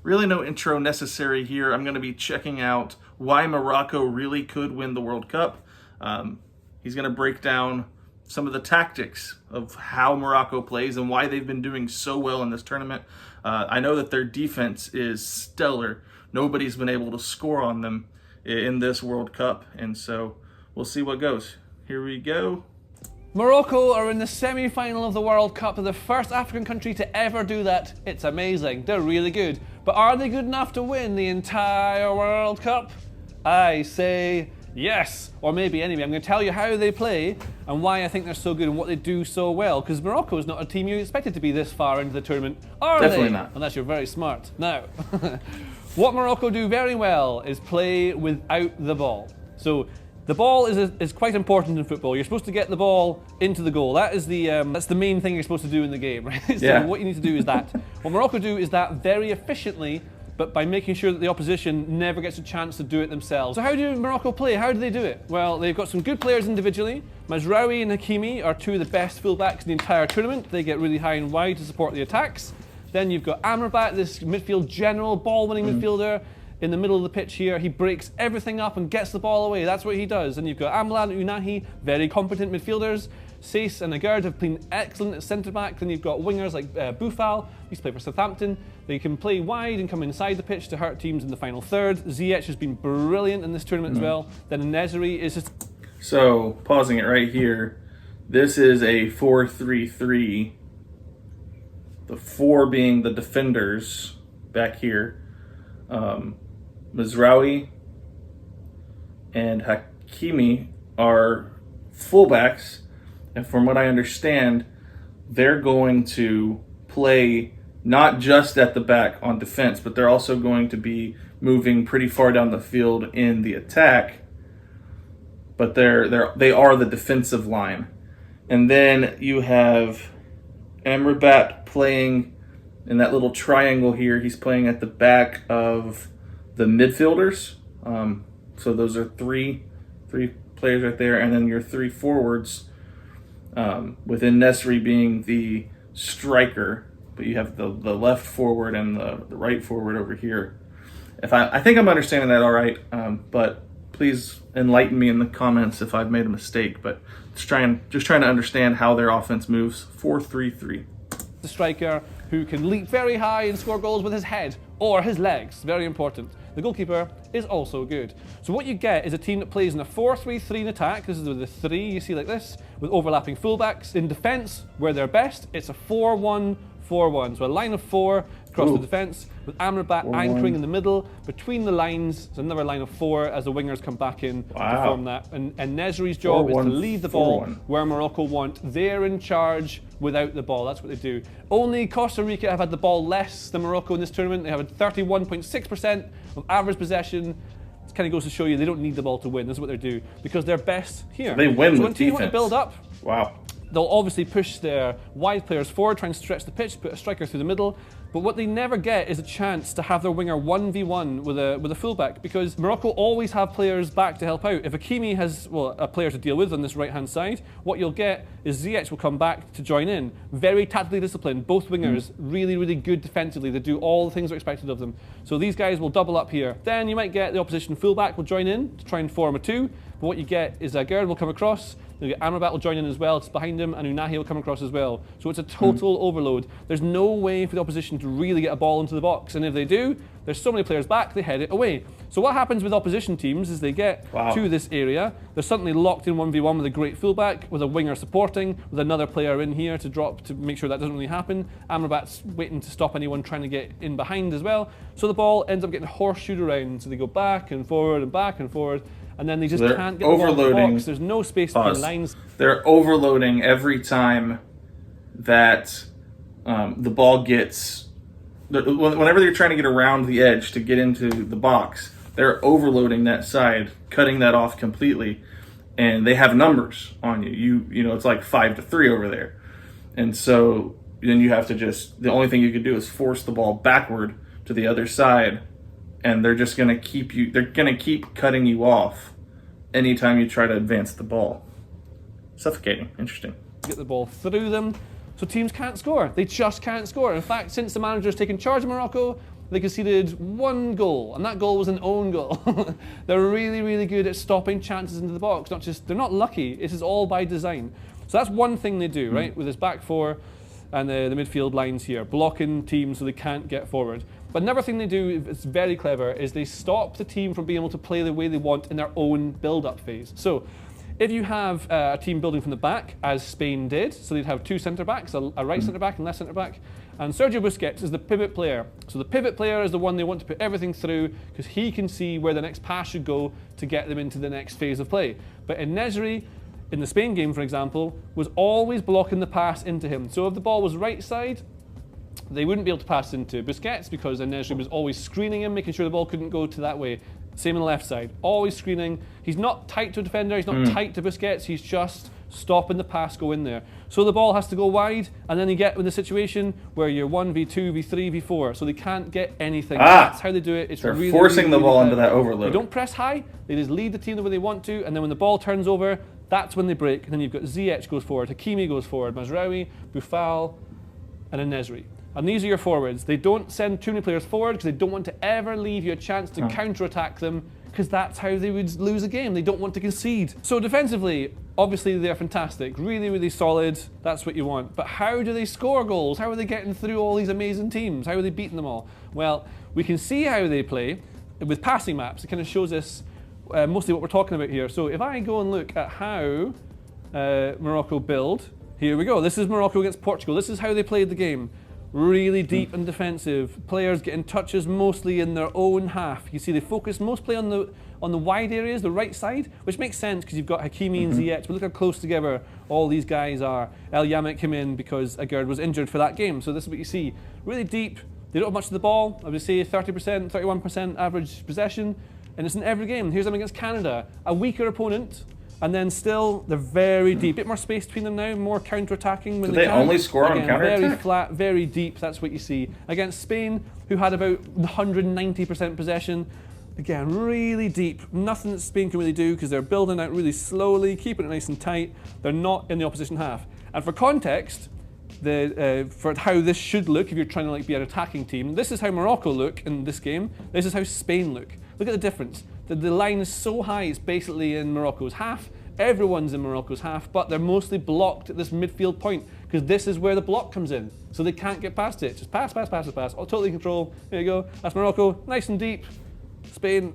really no intro necessary here. I'm going to be checking out why Morocco really could win the World Cup. He's going to break down some of the tactics of how Morocco plays and why they've been doing so well in this tournament. I know that their defense is stellar. Nobody's been able to score on them in this World Cup, and so we'll see what goes. Here we go. Morocco are in the semi-final of the World Cup. They're the first African country to ever do that. It's amazing. They're really good. But are they good enough to win the entire World Cup? I say yes. Or maybe anyway. I'm going to tell you how they play and why I think they're so good and what they do so well. Because Morocco is not a team you expected to be this far into the tournament, are they? Definitely not. Unless you're very smart. Now, what Morocco do very well is play without the ball. So the ball is quite important in football. You're supposed to get the ball into the goal. That is that's the main thing you're supposed to do in the game, right? So what you need to do is that. What Morocco do is that very efficiently, but by making sure that the opposition never gets a chance to do it themselves. So how do Morocco play? How do they do it? Well, they've got some good players individually. Mazraoui and Hakimi are two of the best fullbacks in the entire tournament. They get really high and wide to support the attacks. Then you've got Amrabat, this midfield general, ball-winning midfielder. In the middle of the pitch here, he breaks everything up and gets the ball away. That's what he does. And you've got Amla and Unahi, very competent midfielders. Saïss and Agard have been excellent at centre-back. Then you've got wingers like Boufal, he's played for Southampton. They can play wide and come inside the pitch to hurt teams in the final third. Ziyech has been brilliant in this tournament as well. Then Nesri is just... So, pausing it right here, this is a 4-3-3. The 4 being the defenders back here. Mazraoui and Hakimi are fullbacks, and from what I understand, they're going to play not just at the back on defense, but they're also going to be moving pretty far down the field in the attack. But they are the defensive line, and then you have Amrabat playing in that little triangle here. He's playing at the back of the midfielders. So those are three players right there, and then your 3 forwards, within Nesri being the striker, but you have the left forward and the right forward over here. I think I'm understanding that all right, but please enlighten me in the comments if I've made a mistake. But just trying to understand how their offense moves. 4-3-3. The striker who can leap very high and score goals with his head or his legs. Very important. The goalkeeper is also good. So what you get is a team that plays in a 4-3-3 in attack. This is the 3 you see like this, with overlapping fullbacks. In defence, where they're best, it's a 4-1-4-1. So a line of 4 across the defence, with Amrabat anchoring in the middle. Between the lines, it's another line of 4 as the wingers come back in to form that. And Nesri's job is to leave the ball where Morocco want. They're in charge without the ball. That's what they do. Only Costa Rica have had the ball less than Morocco in this tournament. They have a 31.6% of average possession. It kind of goes to show you they don't need the ball to win. This is what they do because they're best here. So they win with when teams want to build up, they'll obviously push their wide players forward, try and stretch the pitch, put a striker through the middle. But what they never get is a chance to have their winger 1v1 with a fullback, because Morocco always have players back to help out. If Hakimi has, a player to deal with on this right-hand side, what you'll get is Ziyech will come back to join in. Very tactically disciplined, both wingers, really, really good defensively. They do all the things that are expected of them. So these guys will double up here. Then you might get the opposition fullback will join in to try and form a 2. But what you get is Gerd will come across, Amrabat will join in as well, it's behind him, and Unahi will come across as well. So it's a total overload. There's no way for the opposition to really get a ball into the box, and if they do, there's so many players back, they head it away. So what happens with opposition teams is they get to this area, they're suddenly locked in 1v1 with a great fullback, with a winger supporting, with another player in here to drop to make sure that doesn't really happen. Amrabat's waiting to stop anyone trying to get in behind as well. So the ball ends up getting horseshoed around, so they go back and forward and back and forward, and then they just can't get the ball in the box. There's no space between lines. They're overloading every time that the ball gets... Whenever they're trying to get around the edge to get into the box, they're overloading that side, cutting that off completely, and they have numbers on you. You know, it's like 5-3 over there. And so then you have to the only thing you can do is force the ball backward to the other side, and they're just going to they're going to keep cutting you off anytime you try to advance the ball. Suffocating. Interesting. Get the ball through them, so teams can't score. They just can't score. In fact, since the manager's taken charge of Morocco, they conceded 1 goal, and that goal was an own goal. They're really, really good at stopping chances into the box. They're not lucky. This is all by design. So that's one thing they do, right, with this back four and the midfield lines here, blocking teams so they can't get forward. But another thing they do, it's very clever, is they stop the team from being able to play the way they want in their own build-up phase. So if you have a team building from the back, as Spain did, so they'd have 2 centre-backs, a right centre-back and left centre-back, and Sergio Busquets is the pivot player. So the pivot player is the one they want to put everything through because he can see where the next pass should go to get them into the next phase of play. But Nesri, in the Spain game, for example, was always blocking the pass into him. So if the ball was right side, they wouldn't be able to pass into Busquets because Nesri was always screening him, making sure the ball couldn't go to that way. Same on the left side, always screening. He's not tight to a defender, he's not tight to Busquets, he's just stopping the pass go in there. So the ball has to go wide, and then you get in the situation where you're 1v2, v3, v4, so they can't get anything. That's how they do it. It's they're really, forcing really, the ball really into that overload. They don't press high, they just lead the team the way they want to, and then when the ball turns over, that's when they break. And then you've got Ziyech goes forward, Hakimi goes forward, Mazraoui, Boufal, and then Nesri. And these are your forwards. They don't send too many players forward because they don't want to ever leave you a chance to counter-attack them, because that's how they would lose a game. They don't want to concede. So defensively, obviously they're fantastic, really, really solid. That's what you want. But how do they score goals? How are they getting through all these amazing teams? How are they beating them all? Well, we can see how they play with passing maps. It kind of shows us mostly what we're talking about here. So if I go and look at how Morocco build, here we go. This is Morocco against Portugal. This is how they played the game. Really deep and defensive. Players getting touches mostly in their own half. You see they focus mostly on the wide areas, the right side, which makes sense because you've got Hakimi and Ziyech. But look how close together all these guys are. El Yamek came in because Agard was injured for that game. So this is what you see. Really deep. They don't have much of the ball. I would say 30%, 31% average possession. And it's in every game. Here's them against Canada. A weaker opponent. And then still, they're very deep. A bit more space between them now, more counter-attacking when they can. Only score on counter-attack? Very flat, very deep, that's what you see. Against Spain, who had about 190% possession, again, really deep. Nothing that Spain can really do because they're building out really slowly, keeping it nice and tight. They're not in the opposition half. And for context, for how this should look if you're trying to be an attacking team, this is how Morocco look in this game. This is how Spain look. Look at the difference. The line is so high, it's basically in Morocco's half. Everyone's in Morocco's half, but they're mostly blocked at this midfield point because this is where the block comes in. So they can't get past it. Just pass, pass, pass, pass. Totally control. There you go. That's Morocco. Nice and deep. Spain,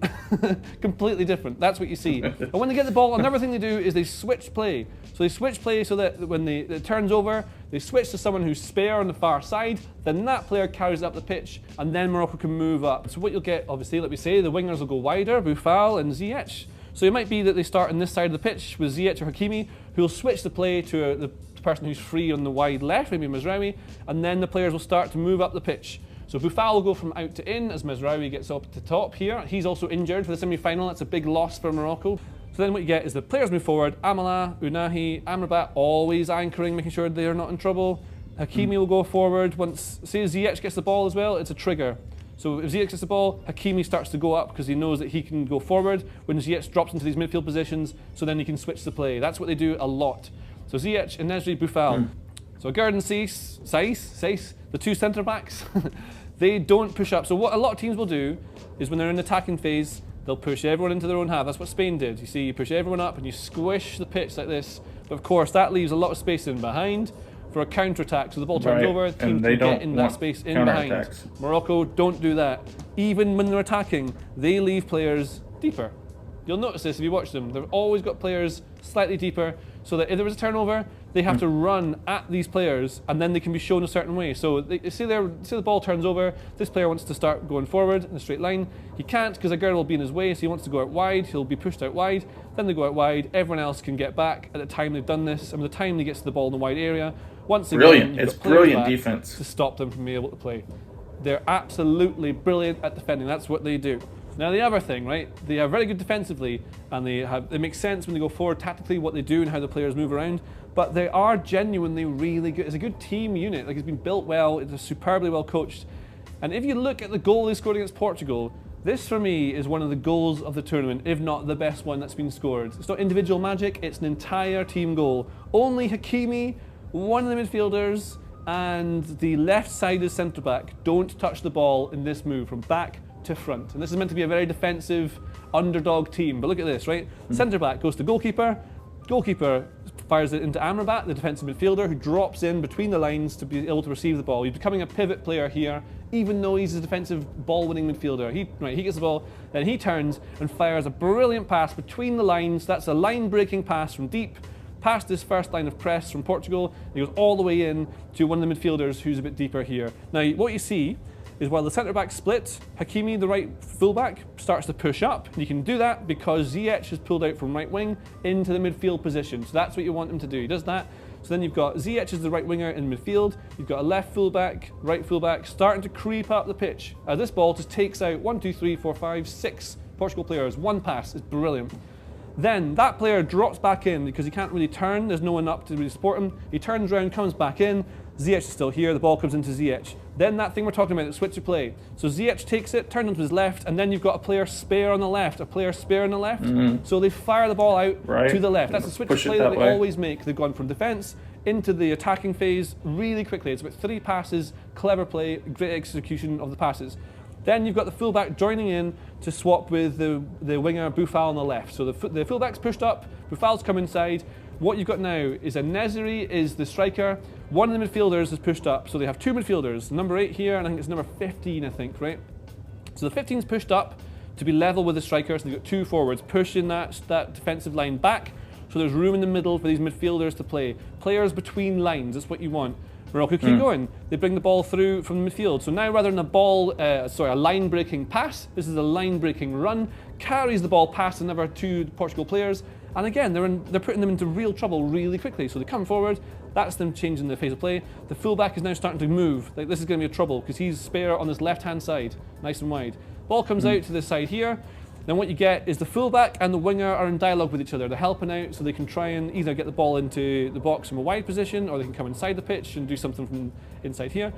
completely different. That's what you see. And when they get the ball, another thing they do is they switch play. So they switch play so that when it turns over, they switch to someone who's spare on the far side, then that player carries it up the pitch, and then Morocco can move up. So what you'll get, obviously, like we say, the wingers will go wider, Boufal and Ziyech. So it might be that they start on this side of the pitch with Ziyech or Hakimi, who'll switch the play to the person who's free on the wide left, maybe Mazraoui, and then the players will start to move up the pitch. So Boufal will go from out to in as Mazraoui gets up to top here. He's also injured for the semi-final. That's a big loss for Morocco. So then what you get is the players move forward. Amala, Unahi, Amrabat always anchoring, making sure they are not in trouble. Hakimi will go forward. Once, say Ziyech gets the ball as well, it's a trigger. So if Ziyech gets the ball, Hakimi starts to go up because he knows that he can go forward when Ziyech drops into these midfield positions, so then he can switch the play. That's what they do a lot. So Ziyech, Nesri, Boufal. So Gerd and Saiss, the 2 centre-backs, they don't push up. So what a lot of teams will do is when they're in the attacking phase, they'll push everyone into their own half. That's what Spain did. You see, you push everyone up and you squish the pitch like this. But of course, that leaves a lot of space in behind for a counter-attack. So the ball turns over, the team can get in that space in behind. Morocco don't do that. Even when they're attacking, they leave players deeper. You'll notice this if you watch them. They've always got players slightly deeper so that if there was a turnover, they have to run at these players and then they can be shown a certain way. So say the ball turns over, this player wants to start going forward in a straight line. He can't because a girl will be in his way, so he wants to go out wide. He'll be pushed out wide. Then they go out wide. Everyone else can get back at the time they've done this. And by the time they get to the ball in the wide area, once again, brilliant. It's brilliant defense to stop them from being able to play. They're absolutely brilliant at defending. That's what they do. Now the other thing, right? They are very good defensively, and it makes sense when they go forward tactically what they do and how the players move around. But they are genuinely really good. It's a good team unit. Like, it's been built well. It's superbly well coached. And if you look at the goal they scored against Portugal, this for me is one of the goals of the tournament, if not the best one that's been scored. It's not individual magic. It's an entire team goal. Only Hakimi, one of the midfielders, and the left-sided centre-back don't touch the ball in this move from back to front. And this is meant to be a very defensive underdog team. But look at this, right? Centre-back goes to goalkeeper. Goalkeeper fires it into Amrabat, the defensive midfielder, who drops in between the lines to be able to receive the ball. He's becoming a pivot player here, even though he's a defensive ball-winning midfielder. He gets the ball, then he turns and fires a brilliant pass between the lines. That's a line-breaking pass from deep, past this first line of press from Portugal. He goes all the way in to one of the midfielders who's a bit deeper here. Now, what you see is while the centre-back splits, Hakimi, the right fullback, starts to push up. And you can do that because Ziyech has pulled out from right wing into the midfield position. So that's what you want him to do. He does that. So then you've got Ziyech as the right winger in midfield. You've got a left fullback, right fullback, starting to creep up the pitch. This ball just takes out 1, 2, 3, 4, 5, 6 Portugal players. One pass. It's brilliant. Then that player drops back in because he can't really turn. There's no one up to really support him. He turns around, comes back in. Ziyech is still here. The ball comes into Ziyech. Then that thing we're talking about, the switch of play. So Ziyech takes it, turns onto his left, and then you've got a player spare on the left, a player spare on the left. So they fire the ball out to the left. That's the switch of play that they always make. They've gone from defence into the attacking phase really quickly. It's about 3 passes, clever play, great execution of the passes. Then you've got the fullback joining in to swap with the winger Boufal on the left. So the fullback's pushed up, Boufal's come inside. What you've got now is Nesiri is the striker. One of the midfielders is pushed up. So they have 2 midfielders, number 8 here, and I think it's number 15, I think, right? So the 15's pushed up to be level with the striker. So they've got 2 forwards pushing that defensive line back. So there's room in the middle for these midfielders to play. Players between lines, that's what you want. Morocco keep going. They bring the ball through from the midfield. So now rather than a line-breaking pass, this is a line-breaking run, carries the ball past another 2 Portugal players, and again, they're putting them into real trouble really quickly. So they come forward, that's them changing the phase of play. The fullback is now starting to move. Like, this is going to be a trouble because he's spare on this left-hand side, nice and wide. Ball comes out to this side here. Then what you get is the fullback and the winger are in dialogue with each other. They're helping out so they can try and either get the ball into the box from a wide position, or they can come inside the pitch and do something from inside here.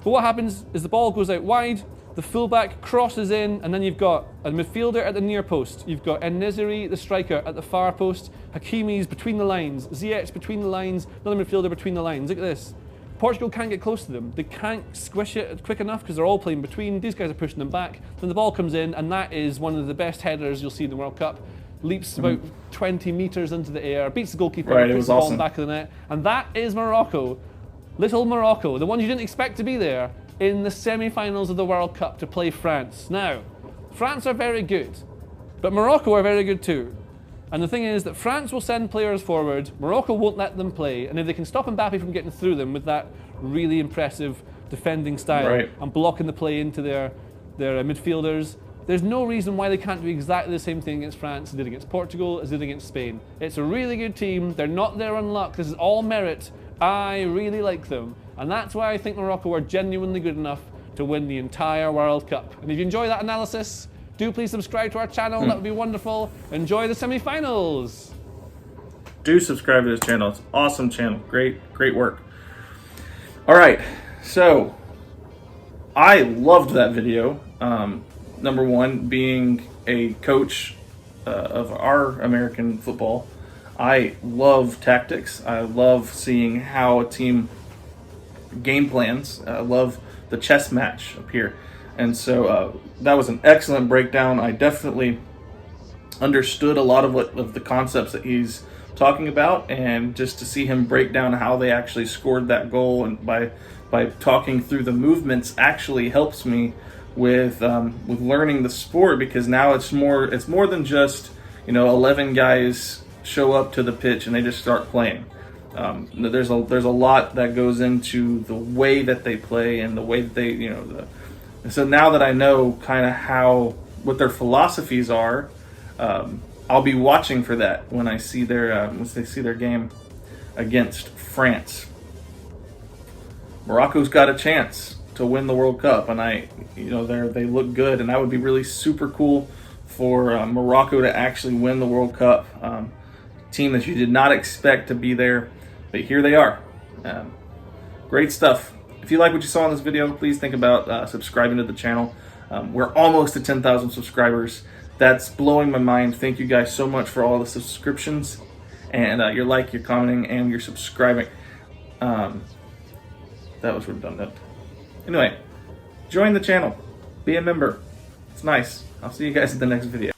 But what happens is the ball goes out wide, the fullback crosses in, and then you've got a midfielder at the near post. You've got En-Nesyri, the striker, at the far post. Hakimi's between the lines. Ziyech between the lines. Another midfielder between the lines. Look at this. Portugal can't get close to them. They can't squish it quick enough because they're all playing between. These guys are pushing them back. Then the ball comes in, and that is one of the best headers you'll see in the World Cup. Leaps about 20 metres into the air, beats the goalkeeper, puts the ball in the back of the net. And that is Morocco. Little Morocco, the ones you didn't expect to be there in the semi-finals of the World Cup to play France. Now, France are very good, but Morocco are very good too. And the thing is that France will send players forward, Morocco won't let them play, and if they can stop Mbappe from getting through them with that really impressive defending style and blocking the play into their midfielders, there's no reason why they can't do exactly the same thing against France as they did against Portugal, as they did against Spain. It's a really good team, they're not there on luck, this is all merit. I really like them, and that's why I think Morocco are genuinely good enough to win the entire World Cup. And if you enjoy that analysis, do please subscribe to our channel, that would be wonderful. Enjoy the semi-finals. Do subscribe to this channel, it's an awesome channel, great work. All right, so I loved that video. Number one, being a coach of our American football, I love tactics. I love seeing how a team game plans. I love the chess match up here. And so that was an excellent breakdown. I definitely understood a lot of the concepts that he's talking about, and just to see him break down how they actually scored that goal, and by talking through the movements, actually helps me with learning the sport, because now it's more than just 11 guys show up to the pitch and they just start playing. There's a lot that goes into the way that they play and the way that they so now that I know kind of what their philosophies are, I'll be watching for that when I see their game against France. Morocco's got a chance to win the World Cup, and they look good, and that would be really super cool for Morocco to actually win the World Cup. Team that you did not expect to be there, but here they are. Great stuff. If you like what you saw in this video, please think about subscribing to the channel. We're almost to 10,000 subscribers. That's blowing my mind. Thank you guys so much for all the subscriptions, and your commenting, and your subscribing. That was redundant. Anyway, join the channel. Be a member. It's nice. I'll see you guys in the next video.